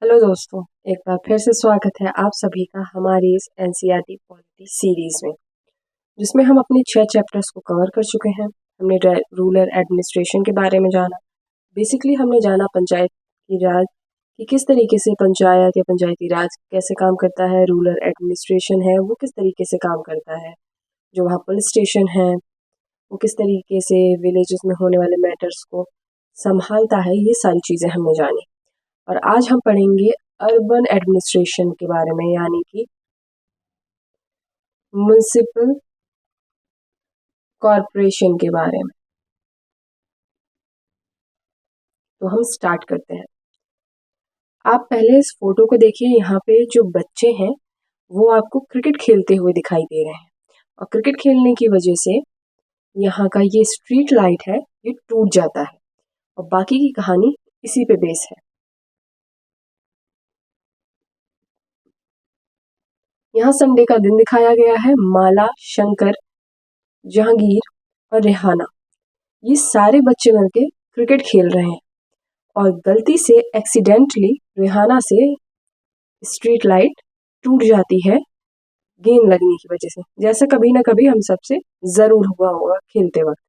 Hello दोस्तों, एक बार फिर से स्वागत है आप सभी का हमारी इस एनसीईआरटी पॉलिटी सीरीज में, जिसमें हम अपने 6 चैप्टर्स को कवर कर चुके हैं। हमने रूरल एडमिनिस्ट्रेशन के बारे में जाना। बेसिकली हमने जाना पंचायत की राज कि किस तरीके से पंचायत या पंचायती राज कैसे काम करता है, रूरल एडमिनिस्ट्रेशन है वो किस तरीके से काम करता है, जो वहाँ पुलिस स्टेशन है वो किस तरीके से विलेजेस में होने वाले मैटर्स को संभालता है। ये सारी चीज़ें हमने जानी और आज हम पढ़ेंगे अर्बन एडमिनिस्ट्रेशन के बारे में, यानी कि म्युनिसिपल कॉरपोरेशन के बारे में। तो हम स्टार्ट करते हैं। आप पहले इस फोटो को देखिए। यहाँ पे जो बच्चे हैं वो आपको क्रिकेट खेलते हुए दिखाई दे रहे हैं और क्रिकेट खेलने की वजह से यहाँ का ये स्ट्रीट लाइट है ये टूट जाता है और बाकी की कहानी इसी पे बेस है। यहाँ संडे का दिन दिखाया गया है। माला, शंकर, जहांगीर और रेहाना ये सारे बच्चे मिलके क्रिकेट खेल रहे हैं और गलती से एक्सीडेंटली रेहाना से स्ट्रीट लाइट टूट जाती है गेंद लगने की वजह से, जैसा कभी ना कभी हम सबसे जरूर हुआ होगा खेलते वक्त।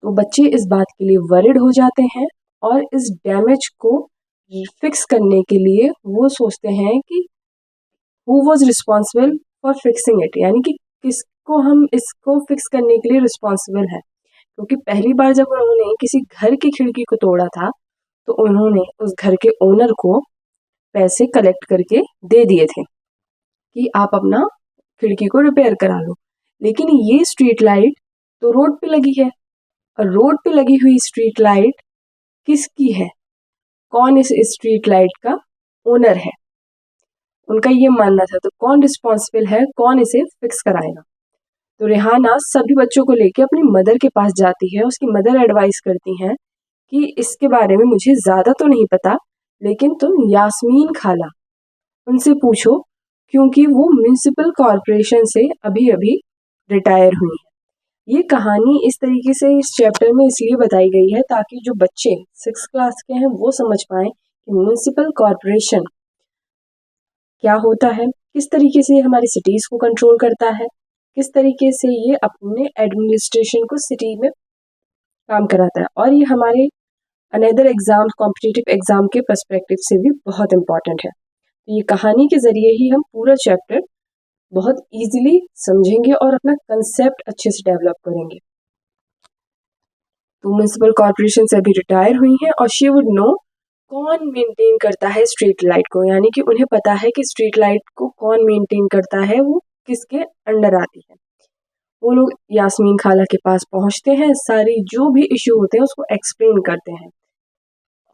तो बच्चे इस बात के लिए वरिड हो जाते हैं और इस डैमेज को फिक्स करने के लिए वो सोचते हैं कि who was responsible for fixing it, यानी कि किसको हम इसको फिक्स करने के लिए रिस्पॉन्सिबल है। क्योंकि पहली बार जब उन्होंने किसी घर की खिड़की को तोड़ा था तो उन्होंने उस घर के ओनर को पैसे कलेक्ट करके दे दिए थे कि आप अपना खिड़की को रिपेयर करा लो। लेकिन ये स्ट्रीट लाइट तो रोड पे लगी है और रोड पे लगी हुई स्ट्रीट लाइट किसकी है, कौन इस स्ट्रीट लाइट का ओनर है, उनका ये मानना था। तो कौन रिस्पॉन्सिबल है, कौन इसे फिक्स कराएगा। तो रेहाना सभी बच्चों को लेके अपनी मदर के पास जाती है। उसकी मदर एडवाइस करती हैं कि इसके बारे में मुझे ज़्यादा तो नहीं पता, लेकिन तुम यास्मीन खाला उनसे पूछो, क्योंकि वो म्यूनिसिपल कॉरपोरेशन से अभी अभी रिटायर हुई है। ये कहानी इस तरीके से इस चैप्टर में इसलिए बताई गई है ताकि जो बच्चे 6th क्लास के हैं वो समझ पाएं कि म्यूनिसिपल कॉरपोरेशन क्या होता है, किस तरीके से हमारी सिटीज़ को कंट्रोल करता है, किस तरीके से ये अपने एडमिनिस्ट्रेशन को सिटी में काम कराता है। और ये हमारे अनदर एग्जाम, कॉम्पिटिटिव एग्जाम के पर्सपेक्टिव से भी बहुत इंपॉर्टेंट है। तो ये कहानी के जरिए ही हम पूरा चैप्टर बहुत इजीली समझेंगे और अपना कंसेप्ट अच्छे से डेवलप करेंगे। तो म्यूनिसिपल कॉरपोरेशन से अभी रिटायर हुई हैं और शी वुड नो कौन मेंटेन करता है स्ट्रीट लाइट को, यानी कि उन्हें पता है कि स्ट्रीट लाइट को कौन मेंटेन करता है, वो किसके अंडर आती है। वो लोग यास्मीन खाला के पास पहुंचते हैं, सारी जो भी इश्यू होते हैं उसको एक्सप्लेन करते हैं।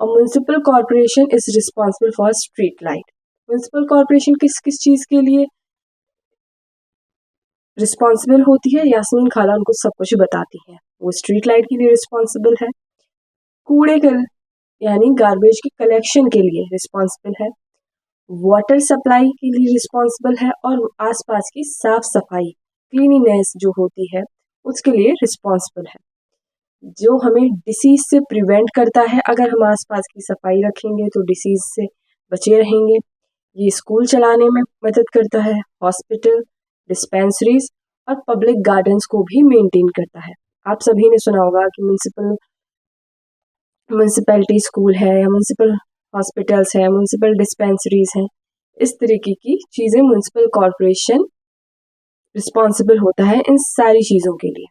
और municipal corporation is responsible for street light. Municipal corporation किस किस चीज़ के लिए रिस्पॉन्सिबल होती है, यास्मीन खाला उनको सब कुछ बताती है। वो स्ट्रीट लाइट के लिए रिस्पॉन्सिबल है, कूड़े के यानी गार्बेज की कलेक्शन के लिए रिस्पॉन्सिबल है, वाटर सप्लाई के लिए रिस्पॉन्सिबल है और आसपास की साफ सफाई, क्लीनिनेस जो होती है उसके लिए रिस्पॉन्सिबल है, जो हमें डिसीज से प्रिवेंट करता है। अगर हम आसपास की सफाई रखेंगे तो डिसीज से बचे रहेंगे। ये स्कूल चलाने में मदद करता है, हॉस्पिटल, डिस्पेंसरीज और पब्लिक गार्डन्स को भी मेंटेन करता है। आप सभी ने सुना होगा कि म्यूनिसिपैलिटी स्कूल है या म्यूनिसिपल हॉस्पिटल्स है, म्यूनिसिपल डिस्पेंसरीज हैं। इस तरीके की चीज़ें म्यूनिसिपल कॉरपोरेशन रिस्पॉन्सिबल होता है इन सारी चीज़ों के लिए।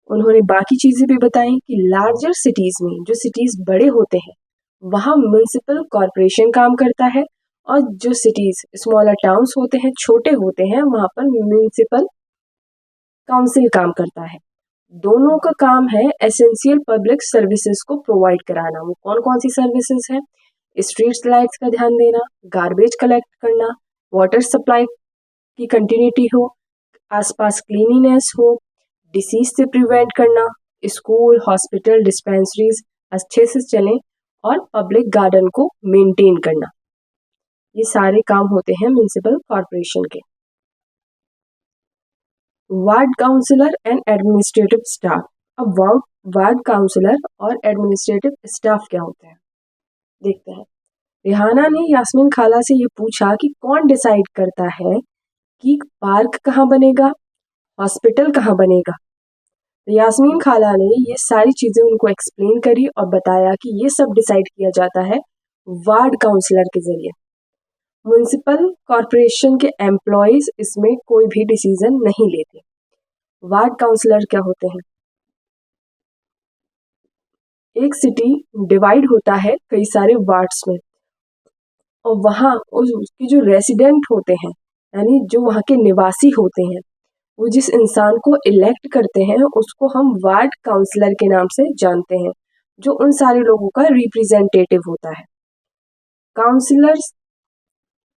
उन्होंने बाकी चीज़ें भी बताई कि लार्जर सिटीज़ में, जो सिटीज़ बड़े होते हैं वहाँ म्यूनिसिपल कॉरपोरेशन काम करता है और जो सिटीज़ स्मॉलर टाउन्स होते हैं, छोटे होते हैं, वहाँ पर म्यूनिसिपल काउंसिल काम करता है। दोनों का काम है एसेंशियल पब्लिक सर्विसेज को प्रोवाइड कराना। वो कौन कौन सी सर्विसेज हैं? स्ट्रीट लाइट्स का ध्यान देना, गार्बेज कलेक्ट करना, वाटर सप्लाई की कंटिन्यूटी हो, आसपास क्लीनिनेस हो, डिसीज से प्रिवेंट करना, स्कूल, हॉस्पिटल, डिस्पेंसरीज अच्छे से चलें और पब्लिक गार्डन को मेंटेन करना। ये सारे काम होते हैं म्यूनिसिपल कॉरपोरेशन के। Ward councillor and administrative staff. अब वार्ड काउंसलर और एडमिनिस्ट्रेटिव स्टाफ क्या होते हैं? देखते हैं। रिहाना ने यास्मीन खाला से ये पूछा कि कौन डिसाइड करता है कि पार्क कहाँ बनेगा, हॉस्पिटल कहाँ बनेगा। तो यास्मीन खाला ने ये सारी चीज़ें उनको एक्सप्लेन करी और बताया कि ये सब डिसाइड किया जाता है वार्ड काउंसलर के ज़रिए। म्युनिसिपल कॉरपोरेशन के एम्प्लॉयज़ इसमें कोई भी डिसीजन नहीं लेते। वार्ड काउंसलर क्या होते हैं? एक सिटी डिवाइड होता है कई सारे वार्ड्स में, और वहाँ उसके जो रेसिडेंट होते हैं, यानी जो वहाँ के निवासी होते हैं, वो जिस इंसान को इलेक्ट करते हैं उसको हम वार्ड काउंसलर के नाम से जानते हैं, जो उन सारे लोगों का रिप्रेजेंटेटिव होता है। काउंसलर्स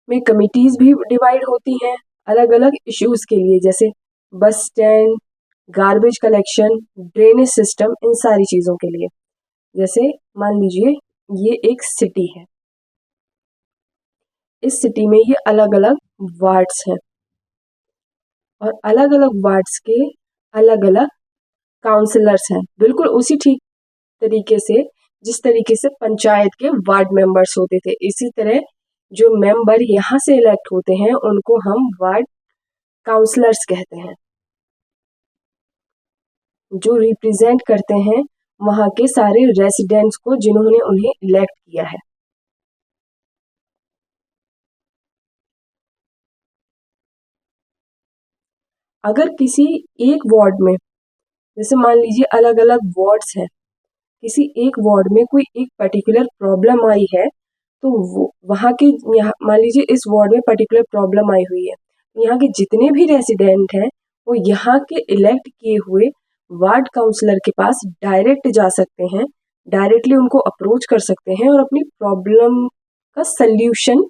में कमिटीज भी डिवाइड होती हैं अलग अलग इश्यूज के लिए, जैसे bus stand, garbage collection, drainage system, इन सारी चीज़ों के लिए। जैसे मान लीजिए ये एक सिटी है, इस सिटी में ये अलग अलग वार्ड्स हैं और अलग अलग वार्ड्स के अलग अलग काउंसलर्स हैं, बिल्कुल उसी ठीक तरीके से जिस तरीके से पंचायत के वार्ड मेंबर्स होते थे। इसी तरह जो मेंबर यहाँ से इलेक्ट होते हैं उनको हम वार्ड काउंसलर्स कहते हैं, जो रिप्रेजेंट करते हैं वहाँ के सारे रेसिडेंट्स को जिन्होंने उन्हें इलेक्ट किया है। अगर किसी एक वार्ड में, जैसे मान लीजिए अलग अलग वार्ड्स हैं, किसी एक वार्ड में कोई एक पर्टिकुलर प्रॉब्लम आई है, तो वहाँ के, यहाँ मान लीजिए इस वार्ड में पर्टिकुलर प्रॉब्लम आई हुई है, यहाँ के जितने भी रेसिडेंट हैं वो यहाँ के इलेक्ट किए हुए वार्ड काउंसलर के पास डायरेक्ट जा सकते हैं, डायरेक्टली उनको अप्रोच कर सकते हैं और अपनी प्रॉब्लम का सल्यूशन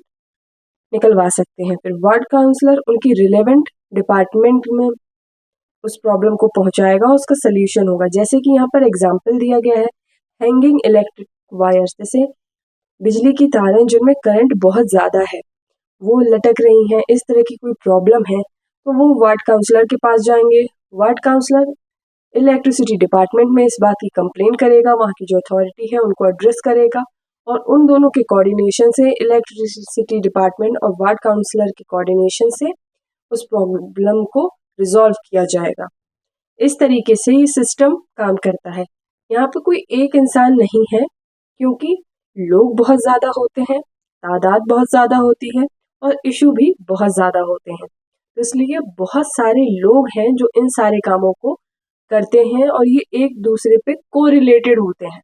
निकलवा सकते हैं। फिर वार्ड काउंसलर उनकी रिलेवेंट डिपार्टमेंट में उस प्रॉब्लम को पहुंचाएगा, उसका सल्यूशन होगा। जैसे कि यहाँ पर एग्जाम्पल दिया गया है हैंगिंग इलेक्ट्रिक वायर्स, जैसे बिजली की तारें जिनमें करंट बहुत ज़्यादा है, वो लटक रही हैं, इस तरह की कोई प्रॉब्लम है, तो वो वार्ड काउंसलर के पास जाएंगे। वार्ड काउंसलर इलेक्ट्रिसिटी डिपार्टमेंट में इस बात की कंप्लेन करेगा, वहाँ की जो अथॉरिटी है उनको एड्रेस करेगा, और उन दोनों के कोऑर्डिनेशन से, इलेक्ट्रिसिटी डिपार्टमेंट और वार्ड काउंसलर के कोऑर्डिनेशन से उस प्रॉब्लम को रिजॉल्व किया जाएगा। इस तरीके से ये सिस्टम काम करता है। यहाँ पे कोई एक इंसान नहीं है, क्योंकि लोग बहुत ज़्यादा होते हैं, तादाद बहुत ज़्यादा होती है और इशू भी बहुत ज़्यादा होते हैं, तो इसलिए बहुत सारे लोग हैं जो इन सारे कामों को करते हैं और ये एक दूसरे पे कोरिलेटेड होते हैं।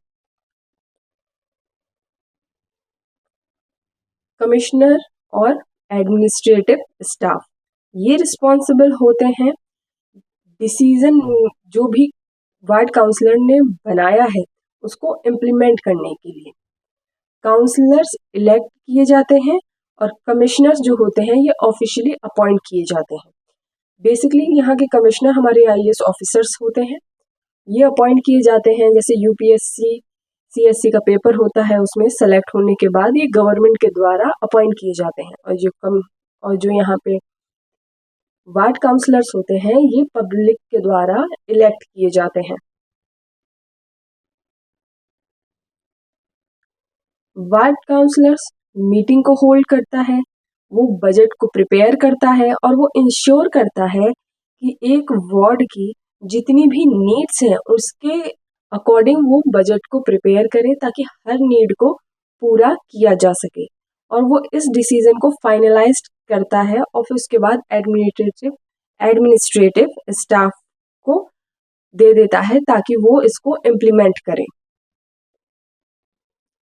कमिश्नर और एडमिनिस्ट्रेटिव स्टाफ ये रिस्पॉन्सिबल होते हैं डिसीजन जो भी वार्ड काउंसलर ने बनाया है उसको इम्प्लीमेंट करने के लिए। काउंसलर्स इलेक्ट किए जाते हैं और कमिश्नर्स जो होते हैं ये ऑफिशियली अपॉइंट किए जाते हैं। बेसिकली यहाँ के कमिश्नर हमारे आईएएस ऑफिसर्स होते हैं, ये अपॉइंट किए जाते हैं। जैसे यूपीएससी सीएससी का पेपर होता है, उसमें सेलेक्ट होने के बाद ये गवर्नमेंट के द्वारा अपॉइंट किए जाते हैं, और जो यहाँ पे वार्ड काउंसलर्स होते हैं ये पब्लिक के द्वारा इलेक्ट किए जाते हैं। वार्ड काउंसलर्स मीटिंग को होल्ड करता है, वो बजट को प्रिपेयर करता है और वो इंश्योर करता है कि एक वार्ड की जितनी भी नीड्स हैं उसके अकॉर्डिंग वो बजट को प्रिपेयर करे, ताकि हर नीड को पूरा किया जा सके, और वो इस डिसीजन को फाइनलाइज करता है और फिर उसके बाद एडमिनिस्ट्रेटिव स्टाफ को दे देता है ताकि वो इसको इम्प्लीमेंट करें।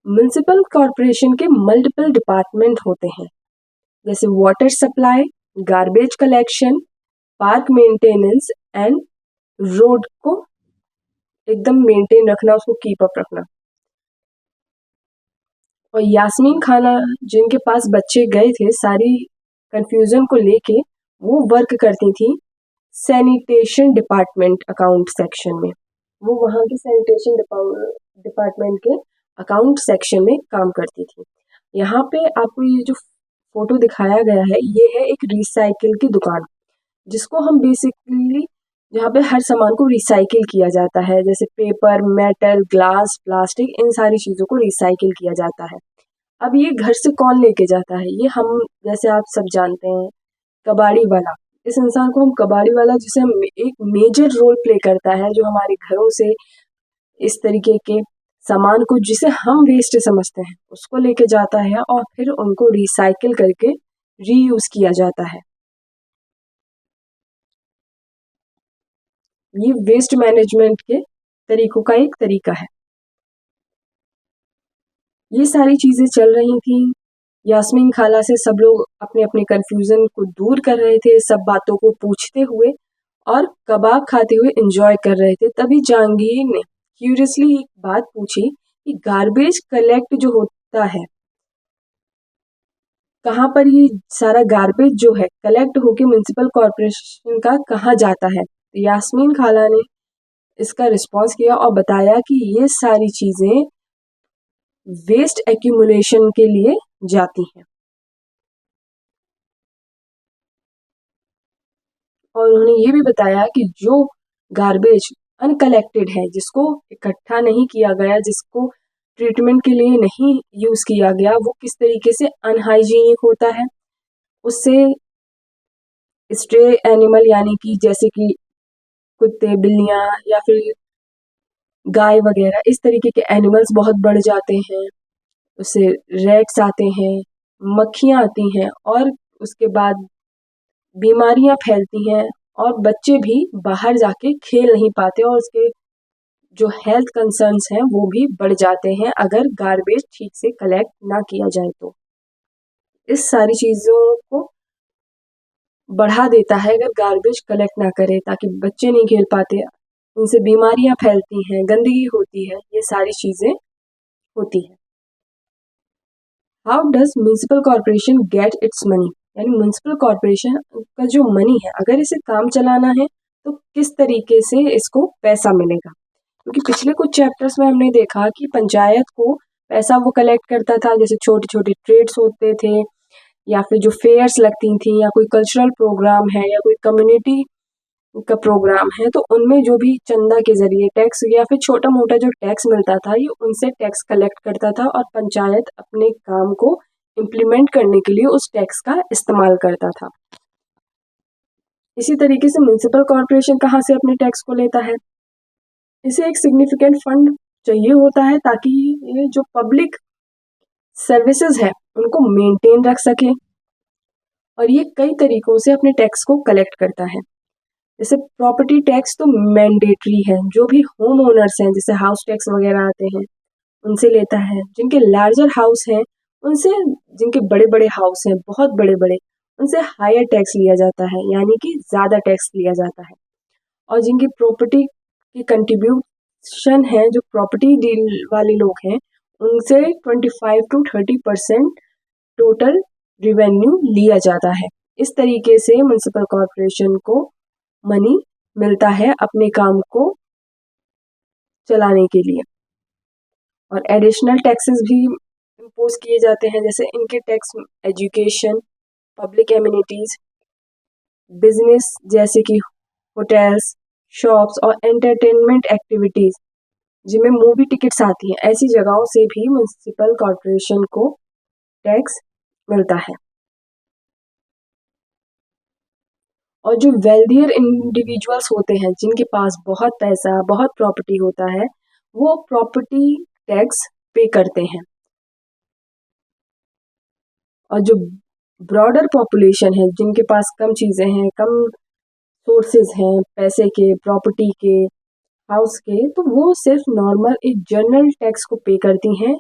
म्युनिसिपल कॉरपोरेशन के मल्टीपल डिपार्टमेंट होते हैं, जैसे water supply, garbage collection, park maintenance and road को एकदम मेंटेन रखना, उसको कीप अप रखना। और यास्मीन खाला जिनके पास बच्चे गए थे सारी कंफ्यूजन को लेके, वो वर्क करती थी सैनिटेशन डिपार्टमेंट अकाउंट सेक्शन में। वो वहाँ के सैनिटेशन डिपार्टमेंट के अकाउंट सेक्शन में काम करती थी। यहाँ पे आपको ये जो फोटो दिखाया गया है ये है एक रिसाइकिल की दुकान, जिसको हम बेसिकली, जहाँ पे हर सामान को रिसाइकिल किया जाता है, जैसे पेपर, मेटल, ग्लास, प्लास्टिक, इन सारी चीज़ों को रिसाइकिल किया जाता है। अब ये घर से कौन लेके जाता है? ये हम, जैसे आप सब जानते हैं, कबाड़ी वाला। इस इंसान को हम कबाड़ी वाला, जिसे हम एक मेजर रोल प्ले करता है, जो हमारे घरों से इस तरीके के सामान को, जिसे हम वेस्ट समझते हैं, उसको लेके जाता है और फिर उनको रिसाइकिल करके रीयूज किया जाता है। ये वेस्ट मैनेजमेंट के तरीकों का एक तरीका है। ये सारी चीजें चल रही थी। यास्मीन खाला से सब लोग अपने अपने कंफ्यूजन को दूर कर रहे थे, सब बातों को पूछते हुए और कबाब खाते हुए एंजॉय कर रहे थे। तभी जहांगीर ने क्यूरियसली एक बात पूछी कि गार्बेज कलेक्ट जो होता है, कहाँ पर ये सारा गार्बेज जो है कलेक्ट होके म्युनिसिपल कॉर्पोरेशन का कहाँ जाता है? तो यास्मीन खाला ने इसका रिस्पॉन्स किया और बताया कि ये सारी चीजें वेस्ट एक्यूमुलेशन के लिए जाती हैं। और उन्होंने ये भी बताया कि जो गार्बेज अनकलेक्टेड है, जिसको इकट्ठा नहीं किया गया, जिसको ट्रीटमेंट के लिए नहीं यूज किया गया, वो किस तरीके से अनहाइजीनिक होता है। उससे स्ट्रे एनिमल, यानी कि जैसे कि कुत्ते, बिल्लियां या फिर गाय वगैरह, इस तरीके के एनिमल्स बहुत बढ़ जाते हैं। उससे रैट्स आते हैं, मक्खियां आती हैं और उसके बाद बीमारियां फैलती हैं और बच्चे भी बाहर जाके खेल नहीं पाते और उसके जो हेल्थ कंसर्न्स हैं वो भी बढ़ जाते हैं अगर गार्बेज ठीक से कलेक्ट ना किया जाए तो। इस सारी चीज़ों को बढ़ा देता है अगर गार्बेज कलेक्ट ना करे, ताकि बच्चे नहीं खेल पाते, उनसे बीमारियां फैलती हैं, गंदगी होती है, ये सारी चीज़ें होती हैं। How does municipal corporation get its money? यानी म्युनिसिपल कॉर्पोरेशन का जो मनी है, अगर इसे काम चलाना है तो किस तरीके से इसको पैसा मिलेगा? क्योंकि पिछले कुछ चैप्टर्स में हमने देखा कि पंचायत को पैसा वो कलेक्ट करता था, जैसे छोटे छोटे ट्रेड्स होते थे या फिर जो फेयर्स लगती थी या कोई कल्चरल प्रोग्राम है या कोई कम्युनिटी का प्रोग्राम है, तो उनमें जो भी चंदा के जरिए टैक्स या फिर छोटा मोटा जो टैक्स मिलता था, ये उनसे टैक्स कलेक्ट करता था और पंचायत अपने काम को इम्प्लीमेंट करने के लिए उस टैक्स का इस्तेमाल करता था। इसी तरीके से म्युनिसिपल कॉर्पोरेशन कहाँ से अपने टैक्स को लेता है? इसे एक सिग्निफिकेंट फंड चाहिए होता है ताकि ये जो पब्लिक सर्विसेज है उनको मेंटेन रख सके, और ये कई तरीकों से अपने टैक्स को कलेक्ट करता है। जैसे प्रॉपर्टी टैक्स तो मैंडेटरी है, जो भी होम ओनर्स हैं, जैसे हाउस टैक्स वगैरह आते हैं, उनसे लेता है। जिनके लार्जर हाउस हैं उनसे, जिनके बड़े बड़े हाउस हैं, बहुत बड़े बड़े, उनसे हायर टैक्स लिया जाता है, यानी कि ज़्यादा टैक्स लिया जाता है। और जिनकी प्रॉपर्टी की कंट्रीब्यूशन है, जो प्रॉपर्टी डील वाले लोग हैं, उनसे 25 to 30% टोटल रिवेन्यू लिया जाता है। इस तरीके से म्युनिसिपल कॉर्पोरेशन को मनी मिलता है अपने काम को चलाने के लिए। और एडिशनल टैक्सेस भी इम्पोज किए जाते हैं, जैसे इनके tax education, public amenities, business जैसे कि होटल्स, शॉप्स और एंटरटेनमेंट एक्टिविटीज, जिनमें मूवी टिकट्स आती हैं, ऐसी जगहों से भी म्युनिसिपल कॉर्पोरेशन को टैक्स मिलता है। और जो वेल्दियर इंडिविजुअल्स होते हैं, जिनके पास बहुत पैसा, बहुत प्रॉपर्टी होता है, वो प्रॉपर्टी टैक्स पे करते हैं। और जो ब्रॉडर पॉपुलेशन है, जिनके पास कम चीज़ें हैं, कम सोर्सेज हैं पैसे के, प्रॉपर्टी के, हाउस के, तो वो सिर्फ नॉर्मल एक जनरल टैक्स को पे करती हैं,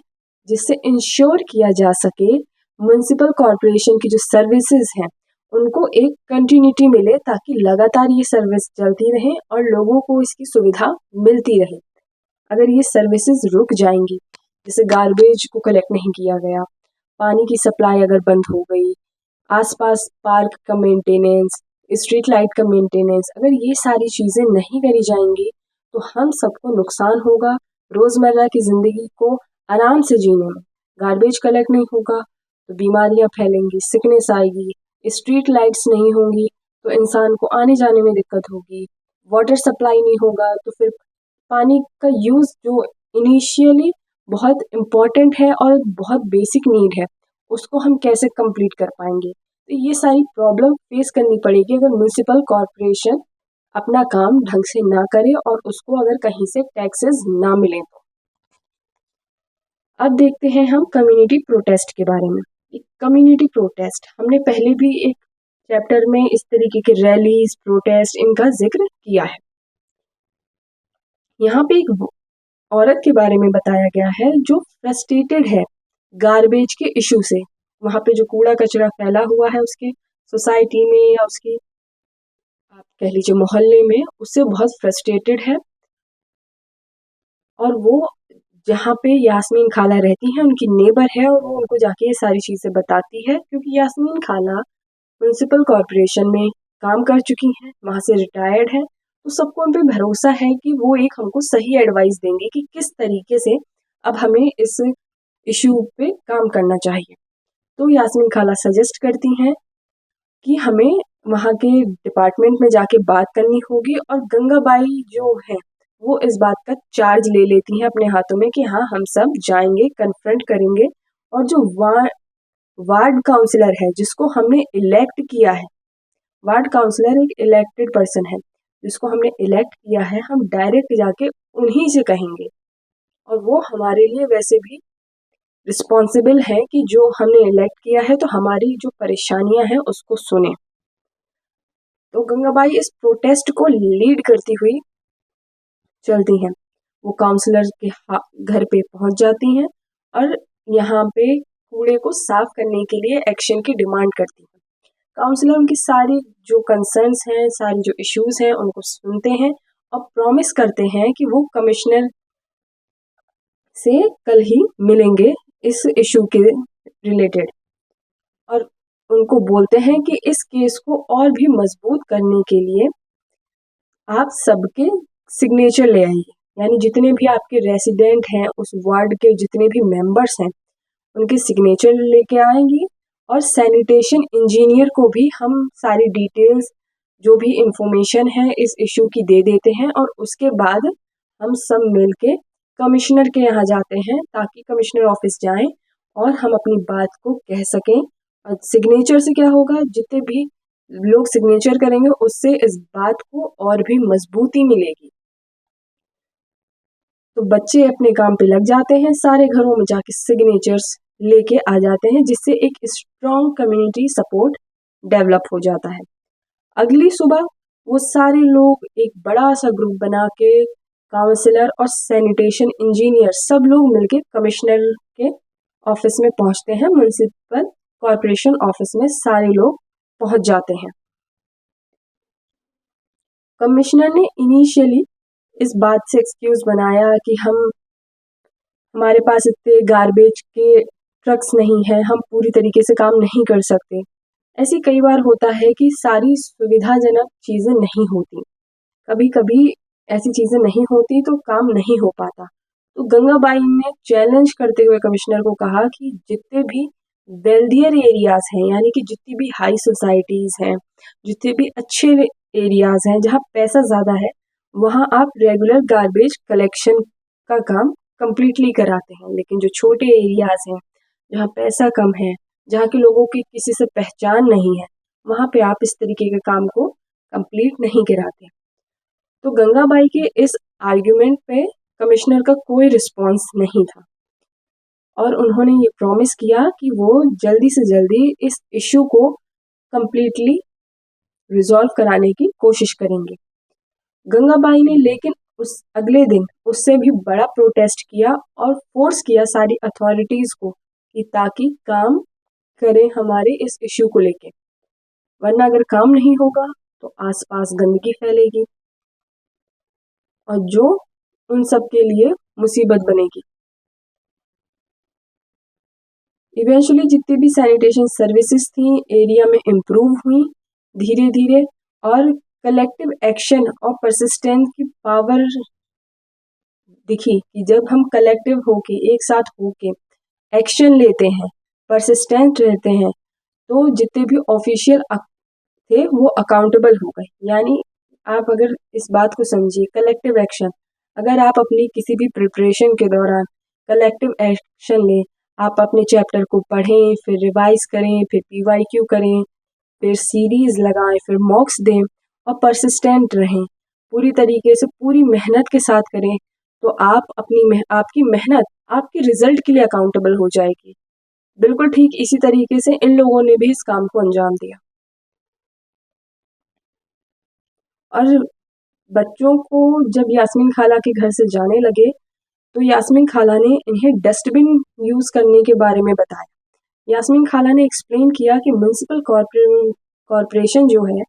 जिससे इंश्योर किया जा सके म्युनिसिपल कॉर्पोरेशन की जो सर्विसेज हैं उनको एक कंटिन्यूटी मिले, ताकि लगातार ये सर्विस चलती रहे और लोगों को इसकी सुविधा मिलती रहे। अगर ये सर्विसेज रुक जाएंगी, जैसे गार्बेज को कलेक्ट नहीं किया गया, पानी की सप्लाई अगर बंद हो गई, आसपास पार्क का मेंटेनेंस, स्ट्रीट लाइट का मेंटेनेंस, अगर ये सारी चीज़ें नहीं करी जाएंगी तो हम सबको नुकसान होगा रोज़मर्रा की ज़िंदगी को आराम से जीने में। गार्बेज कलेक्ट नहीं होगा तो बीमारियां फैलेंगी, सिकनेस आएगी, स्ट्रीट लाइट्स नहीं होंगी तो इंसान को आने जाने में दिक्कत होगी, वाटर सप्लाई नहीं होगा तो फिर पानी का यूज़ जो इनिशियली बहुत इम्पॉर्टेंट है और बहुत बेसिक नीड है, उसको हम कैसे कंप्लीट कर पाएंगे। तो ये सारी प्रॉब्लम फेस करनी पड़ेगी अगर म्यूनिसिपल कॉरपोरेशन अपना काम ढंग से ना करे और उसको अगर कहीं से टैक्सेस ना मिले तो। अब देखते हैं हम कम्युनिटी प्रोटेस्ट के बारे में। कम्युनिटी प्रोटेस्ट हमने पहले भी एक चैप्टर में इस तरीके के रैलीज, प्रोटेस्ट, इनका जिक्र किया है। यहाँ पे एक औरत के बारे में बताया गया है जो फ्रस्ट्रेटेड है गार्बेज के इशू से। वहाँ पे जो कूड़ा कचरा फैला हुआ है उसके सोसाइटी में या उसकी आप कह लीजिए मोहल्ले में, उससे बहुत फ्रस्ट्रेटेड है। और वो जहाँ पे यास्मीन खाला रहती हैं उनकी नेबर है और वो उनको जाके ये सारी चीज़ें बताती है, क्योंकि यास्मीन खाला म्यूनिसिपल कॉरपोरेशन में काम कर चुकी हैं, वहाँ से रिटायर्ड है, तो सबको उन पे भरोसा है कि वो एक हमको सही एडवाइस देंगे कि किस तरीके से अब हमें इस इशू पे काम करना चाहिए। तो यास्मीन खाला सजेस्ट करती हैं कि हमें वहाँ के डिपार्टमेंट में जाके बात करनी होगी, और गंगाबाई जो है वो इस बात का चार्ज ले लेती हैं अपने हाथों में कि हाँ हम सब जाएंगे, कन्फ्रंट करेंगे। और जो वार्ड काउंसलर है जिसको हमने इलेक्ट किया है, वार्ड काउंसलर एक इलेक्टेड पर्सन है जिसको हमने इलेक्ट किया है, हम डायरेक्ट जाके उन्हीं से कहेंगे। और वो हमारे लिए वैसे भी रिस्पॉन्सिबल है कि जो हमने इलेक्ट किया है तो हमारी जो परेशानियां हैं उसको सुने। तो गंगाबाई इस प्रोटेस्ट को लीड करती हुई चलती हैं। वो काउंसलर के घर पे पहुंच जाती हैं और यहाँ पे कूड़े को साफ करने के लिए एक्शन की डिमांड करती हैं। काउंसलर उनकी सारी जो कंसर्न्स हैं, सारी जो इश्यूज हैं उनको सुनते हैं और प्रॉमिस करते हैं कि वो कमिश्नर से कल ही मिलेंगे इस इशू के रिलेटेड। और उनको बोलते हैं कि इस केस को और भी मजबूत करने के लिए आप सबके सिग्नेचर ले आइए, यानी जितने भी आपके रेसिडेंट हैं उस वार्ड के जितने भी मेंबर्स हैं उनके सिग्नेचर लेके आएंगी। और सैनिटेशन इंजीनियर को भी हम सारी डिटेल्स जो भी इंफॉर्मेशन है इस इशू की दे देते हैं, और उसके बाद हम सब मिलके कमिश्नर के यहाँ जाते हैं ताकि कमिश्नर ऑफिस जाएं और हम अपनी बात को कह सकें। और सिग्नेचर से क्या होगा, जितने भी लोग सिग्नेचर करेंगे उससे इस बात को और भी मजबूती मिलेगी। तो बच्चे अपने काम पे लग जाते हैं, सारे घरों में जाके सिग्नेचर्स लेके आ जाते हैं, जिससे एक स्ट्रॉन्ग कम्युनिटी सपोर्ट डेवलप हो जाता है। अगली सुबह वो सारे लोग एक बड़ा सा ग्रुप बना के, काउंसलर और सैनिटेशन इंजीनियर सब लोग मिलके कमिश्नर के ऑफिस में पहुंचते हैं। म्युनिसिपल कॉरपोरेशन ऑफिस में सारे लोग पहुंच जाते हैं। कमिश्नर ने इनिशियली इस बात से एक्सक्यूज बनाया कि हमारे पास इतने गार्बेज के ट्रक्स नहीं है, हम पूरी तरीके से काम नहीं कर सकते। ऐसी कई बार होता है कि सारी सुविधाजनक चीज़ें नहीं होती, कभी कभी ऐसी चीज़ें नहीं होती तो काम नहीं हो पाता। तो गंगाबाई ने चैलेंज करते हुए कमिश्नर को कहा कि जितने भी वेल्दियर एरियाज हैं, यानी कि जितनी भी हाई सोसाइटीज़ हैं, जितने भी अच्छे एरियाज हैं जहाँ पैसा ज़्यादा है, वहाँ आप रेगुलर गार्बेज कलेक्शन का काम कंप्लीटली कराते हैं, लेकिन जो छोटे एरियाज हैं जहाँ पैसा कम है, जहाँ के लोगों की किसी से पहचान नहीं है, वहाँ पे आप इस तरीके के काम को कंप्लीट नहीं कराते। तो गंगाबाई के इस आर्ग्यूमेंट पे कमिश्नर का कोई रिस्पॉन्स नहीं था और उन्होंने ये प्रॉमिस किया कि वो जल्दी से जल्दी इस इशू को कंप्लीटली रिजॉल्व कराने की कोशिश करेंगे। गंगाबाई ने लेकिन उस अगले दिन उससे भी बड़ा प्रोटेस्ट किया और फोर्स किया सारी अथॉरिटीज को कि ताकि काम करें हमारे इस इशू को लेके, वरना अगर काम नहीं होगा तो आसपास गंदगी फैलेगी और जो उन सब के लिए मुसीबत बनेगी। इवेंचुअली जितनी भी सैनिटेशन सर्विसेज थी एरिया में इम्प्रूव हुई धीरे धीरे, और कलेक्टिव एक्शन और परसिस्टेंस की पावर दिखी कि जब हम कलेक्टिव होके एक साथ होके एक्शन लेते हैं, परसिस्टेंट रहते हैं, तो जितने भी ऑफिशियल थे वो अकाउंटेबल हो गए। यानी आप अगर इस बात को समझिए, कलेक्टिव एक्शन, अगर आप अपनी किसी भी प्रिपरेशन के दौरान कलेक्टिव एक्शन लें। आप अपने चैप्टर को पढ़ें, फिर रिवाइज करें, फिर PYQ करें, फिर सीरीज लगाएं, फिर मॉक्स दें और परसिस्टेंट रहें। पूरी तरीके से पूरी मेहनत के साथ करें तो आपकी मेहनत आपके रिजल्ट के लिए अकाउंटेबल हो जाएगी। बिल्कुल ठीक इसी तरीके से इन लोगों ने भी इस काम को अंजाम दिया। और बच्चों को जब यास्मीन खाला के घर से जाने लगे तो यास्मीन खाला ने इन्हें डस्टबिन यूज करने के बारे में बताया। यास्मीन खाला ने एक्सप्लेन किया कि म्युनिसिपल कॉरपोरेशन जो है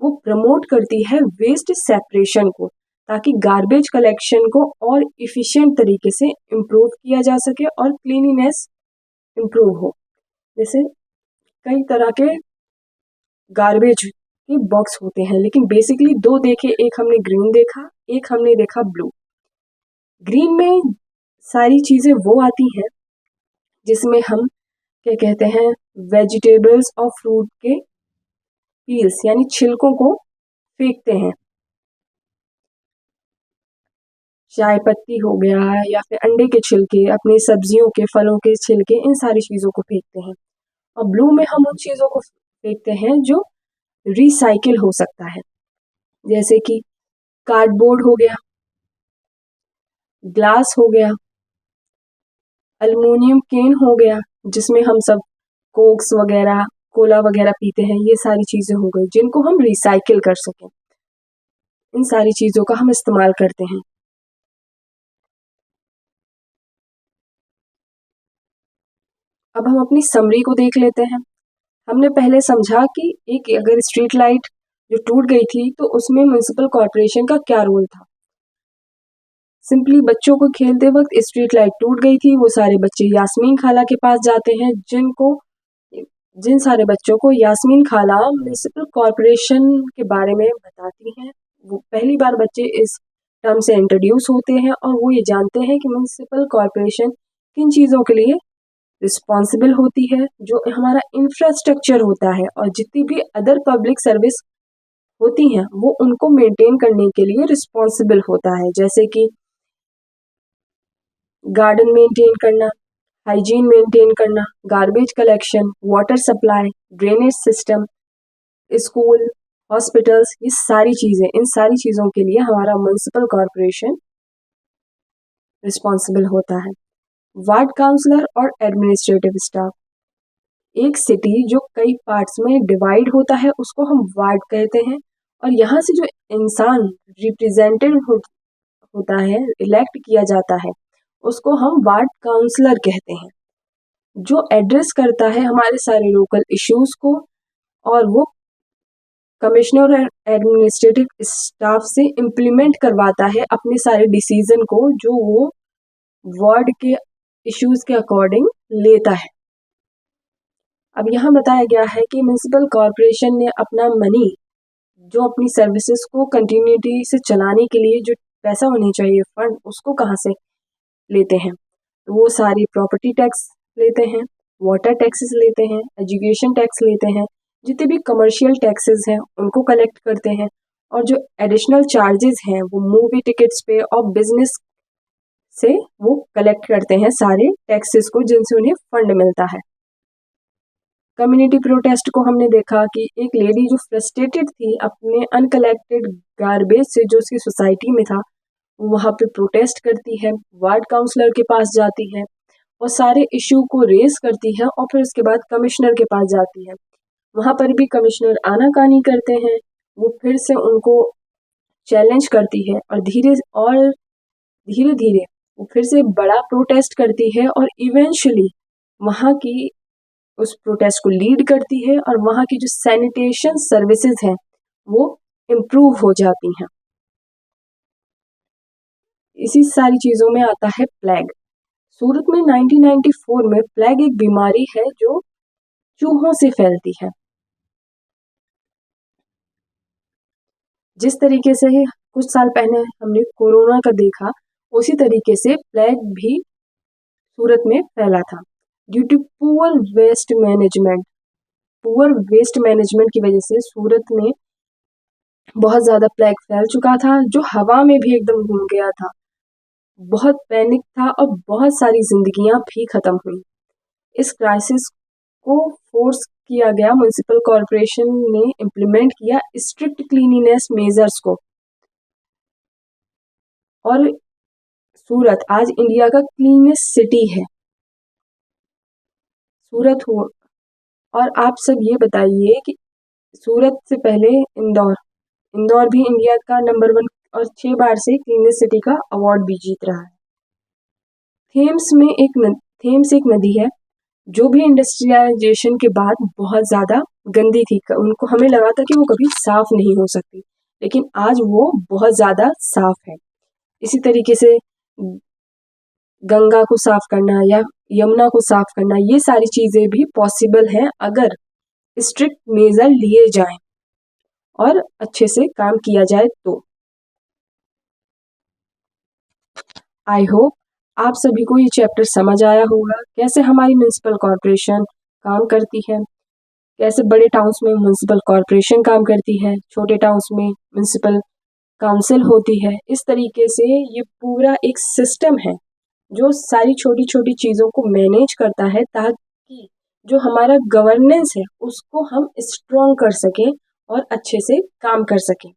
वो प्रमोट करती है वेस्ट सेपरेशन को, ताकि गार्बेज कलेक्शन को और इफिशिएंट तरीके से इम्प्रूव किया जा सके और क्लीनिनेस इम्प्रूव हो। जैसे कई तरह के गार्बेज के बॉक्स होते हैं, लेकिन बेसिकली दो देखे, एक हमने ग्रीन देखा, एक हमने देखा ब्लू। ग्रीन में सारी चीज़ें वो आती हैं जिसमें हम क्या कहते हैं, वेजिटेबल्स और फ्रूट के पील्स यानी छिलकों को फेंकते हैं। चाय पत्ती हो गया या फिर अंडे के छिलके, अपनी सब्जियों के, फलों के छिलके, इन सारी चीज़ों को फेंकते हैं। और ब्लू में हम उन चीज़ों को फेंकते हैं जो रिसाइकिल हो सकता है, जैसे कि कार्डबोर्ड हो गया, ग्लास हो गया, एल्युमिनियम कैन हो गया जिसमें हम सब कोक्स वगैरह, कोला वगैरह पीते हैं। ये सारी चीज़ें हो गई जिनको हम रिसाइकिल कर सकें। इन सारी चीज़ों का हम इस्तेमाल करते हैं। अब हम अपनी समरी को देख लेते हैं। हमने पहले समझा कि एक अगर स्ट्रीट लाइट जो टूट गई थी तो उसमें म्युनिसिपल कॉरपोरेशन का क्या रोल था। सिंपली बच्चों को खेलते वक्त स्ट्रीट लाइट टूट गई थी, वो सारे बच्चे यास्मीन खाला के पास जाते हैं, जिन सारे बच्चों को यास्मीन खाला म्युनिसिपल कॉरपोरेशन के बारे में बताती हैं। वो पहली बार बच्चे इस टर्म से इंट्रोड्यूस होते हैं और वो ये जानते हैं कि म्युनिसिपल कॉरपोरेशन किन चीज़ों के लिए रिस्पॉन्सिबल होती है, जो हमारा इंफ्रास्ट्रक्चर होता है और जितनी भी अदर पब्लिक सर्विस होती हैं वो उनको मेंटेन करने के लिए रिस्पॉन्सिबल होता है, जैसे कि गार्डन मेंटेन करना, हाइजीन मेंटेन करना, garbage collection, water supply, drainage system, school, hospitals, ये सारी चीज़ें, इन सारी चीज़ों के लिए हमारा म्युनिसिपल कॉरपोरेशन रिस्पॉन्सिबल होता है। वार्ड काउंसलर और एडमिनिस्ट्रेटिव स्टाफ, एक सिटी जो कई पार्ट्स में डिवाइड होता है उसको हम वार्ड कहते हैं, और यहाँ से जो इंसान रिप्रेजेंटेड होता है, इलेक्ट किया जाता है, उसको हम वार्ड काउंसलर कहते हैं, जो एड्रेस करता है हमारे सारे लोकल इश्यूज को, और वो कमिश्नर और एडमिनिस्ट्रेटिव स्टाफ से इम्प्लीमेंट करवाता है अपने सारे डिसीजन को जो वो वार्ड के इश्यूज के अकॉर्डिंग लेता है। अब यहाँ बताया गया है कि म्युनिसिपल कॉरपोरेशन ने अपना मनी, जो अपनी सर्विसेज को कंटिन्यूटी से चलाने के लिए जो पैसा होनी चाहिए, फंड, उसको कहाँ से लेते हैं। वो सारी प्रॉपर्टी टैक्स लेते हैं, वाटर टैक्सेस लेते हैं, एजुकेशन टैक्स लेते हैं, जितने भी कमर्शियल टैक्सेस हैं उनको कलेक्ट करते हैं, और जो एडिशनल चार्जेस हैं वो मूवी टिकट्स पे और बिजनेस से वो कलेक्ट करते हैं सारे टैक्सेस को, जिनसे उन्हें फंड मिलता है। कम्युनिटी प्रोटेस्ट को हमने देखा कि एक लेडी जो फ्रस्ट्रेटेड थी अपने अनकलेक्टेड गार्बेज से जो उसकी सोसाइटी में था, वहाँ पे प्रोटेस्ट करती है, वार्ड काउंसलर के पास जाती है और सारे इशू को रेज करती है, और फिर उसके बाद कमिश्नर के पास जाती है। वहाँ पर भी कमिश्नर आनाकानी करते हैं, वो फिर से उनको चैलेंज करती है और धीरे धीरे वो फिर से बड़ा प्रोटेस्ट करती है और इवेंचुअली वहाँ की उस प्रोटेस्ट को लीड करती है, और वहाँ की जो सैनिटेशन सर्विसेज हैं वो इम्प्रूव हो जाती हैं। इसी सारी चीज़ों में आता है प्लेग। सूरत में 1994 में प्लेग एक बीमारी है जो चूहों से फैलती है। जिस तरीके से कुछ साल पहले हमने कोरोना का देखा, उसी तरीके से प्लेग भी सूरत में फैला था due to poor waste management की वजह से सूरत में बहुत ज़्यादा प्लेग फैल चुका था, जो हवा में भी एकदम घूम गया था। बहुत पैनिक था और बहुत सारी जिंदगियां भी खत्म हुई। इस क्राइसिस को फोर्स किया गया, म्युनिसिपल कॉरपोरेशन ने इम्प्लीमेंट किया स्ट्रिक्ट क्लीनिनेस मेजर्स को, और सूरत आज इंडिया का क्लीनेस्ट सिटी है। सूरत हो, और आप सब ये बताइए कि सूरत से पहले इंदौर भी इंडिया का नंबर 1 और 6 बार से क्लीनेस्ट सिटी का अवार्ड भी जीत रहा है। थेम्स एक नदी है जो भी इंडस्ट्रियलाइजेशन के बाद बहुत ज़्यादा गंदी थी। उनको हमें लगा था कि वो कभी साफ नहीं हो सकती, लेकिन आज वो बहुत ज़्यादा साफ है। इसी तरीके से गंगा को साफ करना या यमुना को साफ करना, ये सारी चीज़ें भी पॉसिबल हैं अगर स्ट्रिक्ट मेजर लिए जाएं और अच्छे से काम किया जाए तो। आई होप आप सभी को ये चैप्टर समझ आया होगा, कैसे हमारी म्युनिसिपल कॉरपोरेशन काम करती है, कैसे बड़े टाउन्स में म्युनिसिपल कॉरपोरेशन काम करती है, छोटे टाउन्स में म्युनिसिपल काउंसिल होती है। इस तरीके से ये पूरा एक सिस्टम है जो सारी छोटी छोटी चीज़ों को मैनेज करता है, ताकि जो हमारा गवर्नेंस है उसको हम स्ट्रॉन्ग कर सकें और अच्छे से काम कर सकें।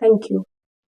Thank you.